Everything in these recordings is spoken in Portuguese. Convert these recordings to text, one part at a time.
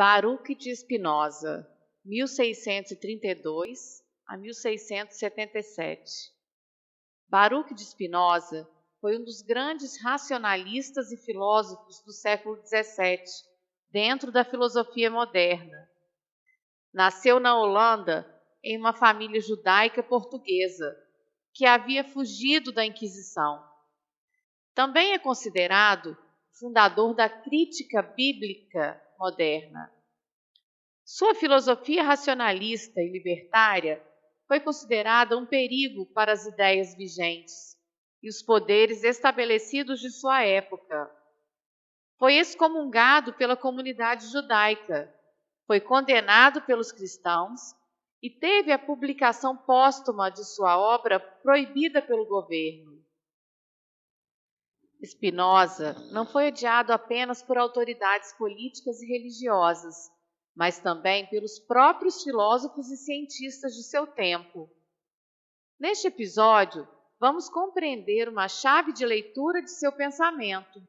Baruch de Spinoza, 1632 a 1677. Baruch de Spinoza foi um dos grandes racionalistas e filósofos do século XVII, dentro da filosofia moderna. Nasceu na Holanda em uma família judaica portuguesa, que havia fugido da Inquisição. Também é considerado fundador da crítica bíblica moderna. Sua filosofia racionalista e libertária foi considerada um perigo para as ideias vigentes e os poderes estabelecidos de sua época. Foi excomungado pela comunidade judaica, foi condenado pelos cristãos e teve a publicação póstuma de sua obra proibida pelo governo. Spinoza não foi odiado apenas por autoridades políticas e religiosas, mas também pelos próprios filósofos e cientistas de seu tempo. Neste episódio, vamos compreender uma chave de leitura de seu pensamento.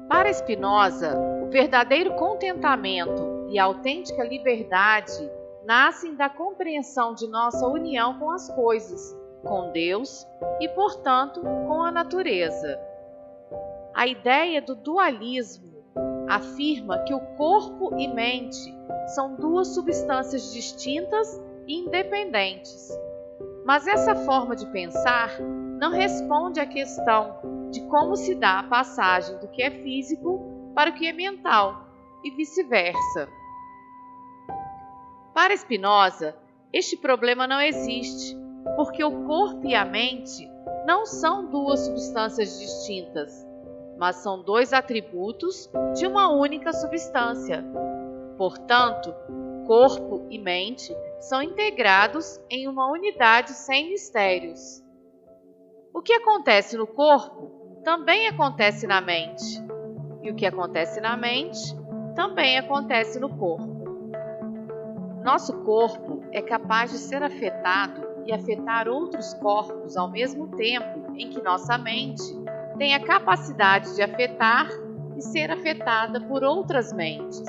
Para Spinoza, o verdadeiro contentamento e a autêntica liberdade nascem da compreensão de nossa união com as coisas, com Deus e, portanto, com a natureza. A ideia do dualismo afirma que o corpo e mente são duas substâncias distintas e independentes. Mas essa forma de pensar não responde à questão de como se dá a passagem do que é físico para o que é mental e vice-versa. Para Spinoza, este problema não existe, porque o corpo e a mente não são duas substâncias distintas, mas são dois atributos de uma única substância. Portanto, corpo e mente são integrados em uma unidade sem mistérios. O que acontece no corpo também acontece na mente, e o que acontece na mente também acontece no corpo. Nosso corpo é capaz de ser afetado e afetar outros corpos ao mesmo tempo em que nossa mente tem a capacidade de afetar e ser afetada por outras mentes.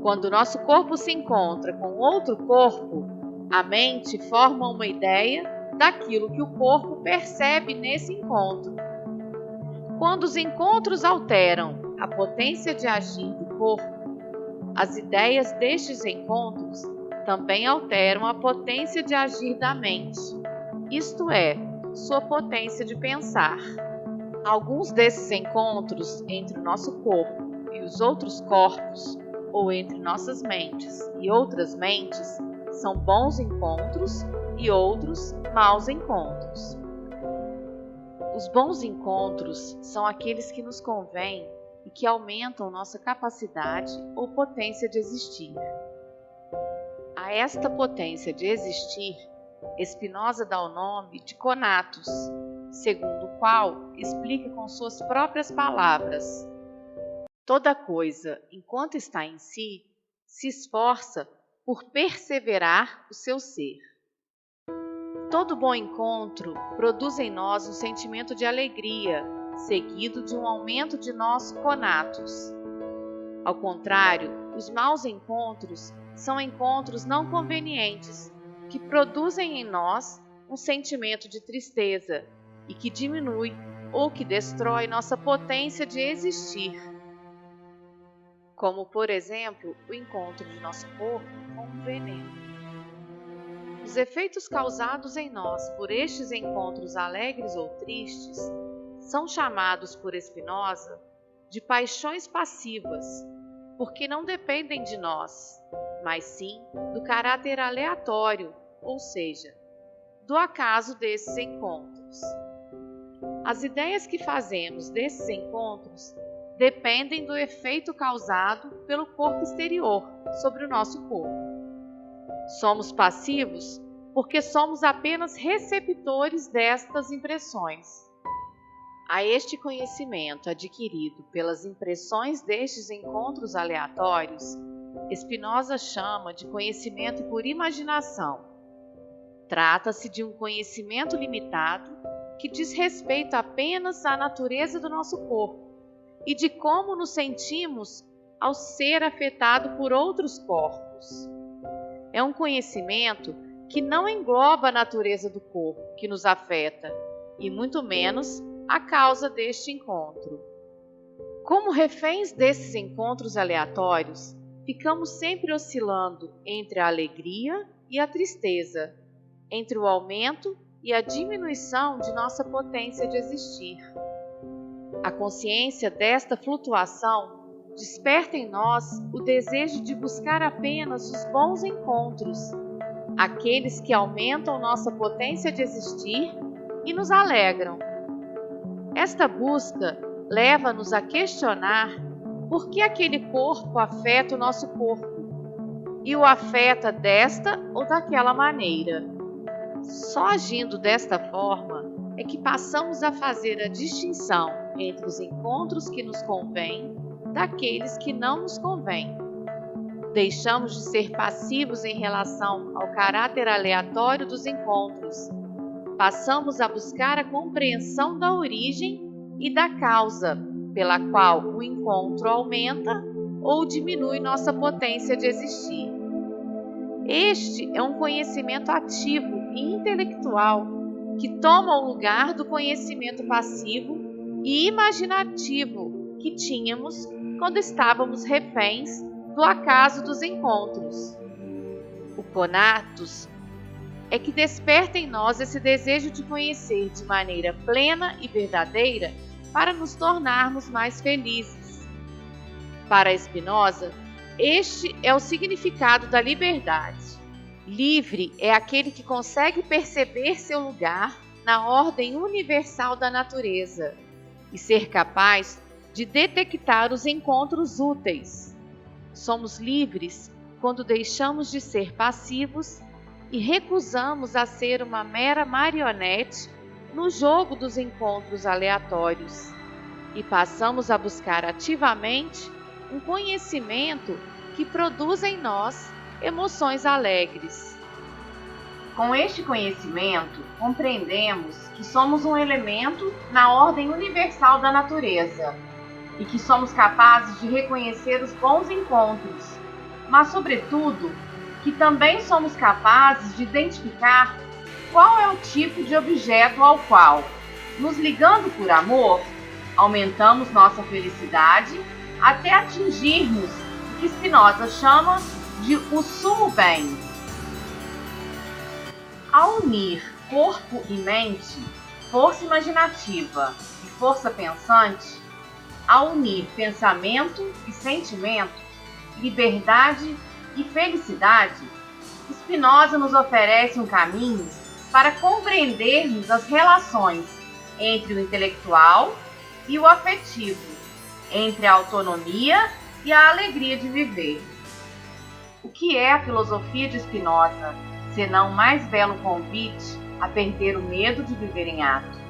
Quando nosso corpo se encontra com outro corpo, a mente forma uma ideia daquilo que o corpo percebe nesse encontro. Quando os encontros alteram a potência de agir do corpo, as ideias destes encontros também alteram a potência de agir da mente, isto é, sua potência de pensar. Alguns desses encontros entre o nosso corpo e os outros corpos, ou entre nossas mentes e outras mentes, são bons encontros e outros maus encontros. Os bons encontros são aqueles que nos convêm e que aumentam nossa capacidade ou potência de existir. A esta potência de existir, Spinoza dá o nome de conatos, segundo o qual explica com suas próprias palavras: toda coisa, enquanto está em si, se esforça por perseverar o seu ser. Todo bom encontro produz em nós um sentimento de alegria, seguido de um aumento de nossos conatos. Ao contrário, os maus encontros são encontros não convenientes, que produzem em nós um sentimento de tristeza e que diminui ou que destrói nossa potência de existir. Como, por exemplo, o encontro de nosso corpo com um veneno. Os efeitos causados em nós por estes encontros alegres ou tristes são chamados por Spinoza de paixões passivas, porque não dependem de nós, mas sim do caráter aleatório, ou seja, do acaso desses encontros. As ideias que fazemos desses encontros dependem do efeito causado pelo corpo exterior sobre o nosso corpo. Somos passivos porque somos apenas receptores destas impressões. A este conhecimento adquirido pelas impressões destes encontros aleatórios, Spinoza chama de conhecimento por imaginação. Trata-se de um conhecimento limitado que diz respeito apenas à natureza do nosso corpo e de como nos sentimos ao ser afetado por outros corpos. É um conhecimento que não engloba a natureza do corpo que nos afeta, e muito menos a causa deste encontro. Como reféns desses encontros aleatórios, ficamos sempre oscilando entre a alegria e a tristeza, entre o aumento e a diminuição de nossa potência de existir. A consciência desta flutuação desperta em nós o desejo de buscar apenas os bons encontros, aqueles que aumentam nossa potência de existir e nos alegram. Esta busca leva-nos a questionar por que aquele corpo afeta o nosso corpo e o afeta desta ou daquela maneira. Só agindo desta forma é que passamos a fazer a distinção entre os encontros que nos convêm daqueles que não nos convêm. Deixamos de ser passivos em relação ao caráter aleatório dos encontros. Passamos a buscar a compreensão da origem e da causa pela qual o encontro aumenta ou diminui nossa potência de existir. Este é um conhecimento ativo e intelectual que toma o lugar do conhecimento passivo e imaginativo que tínhamos quando estávamos reféns do acaso dos encontros. O conatos é que desperta em nós esse desejo de conhecer de maneira plena e verdadeira para nos tornarmos mais felizes. Para Spinoza, este é o significado da liberdade. Livre é aquele que consegue perceber seu lugar na ordem universal da natureza e ser capaz de detectar os encontros úteis. Somos livres quando deixamos de ser passivos e recusamos a ser uma mera marionete no jogo dos encontros aleatórios e passamos a buscar ativamente um conhecimento que produza em nós emoções alegres. Com este conhecimento, compreendemos que somos um elemento na ordem universal da natureza e que somos capazes de reconhecer os bons encontros, mas, sobretudo, que também somos capazes de identificar qual é o tipo de objeto ao qual, nos ligando por amor, aumentamos nossa felicidade até atingirmos o que Spinoza chama de o sumo bem. Ao unir corpo e mente, força imaginativa e força pensante, ao unir pensamento e sentimento, liberdade e felicidade, Spinoza nos oferece um caminho para compreendermos as relações entre o intelectual e o afetivo, entre a autonomia e a alegria de viver. O que é a filosofia de Spinoza, senão o mais belo convite a perder o medo de viver em ato?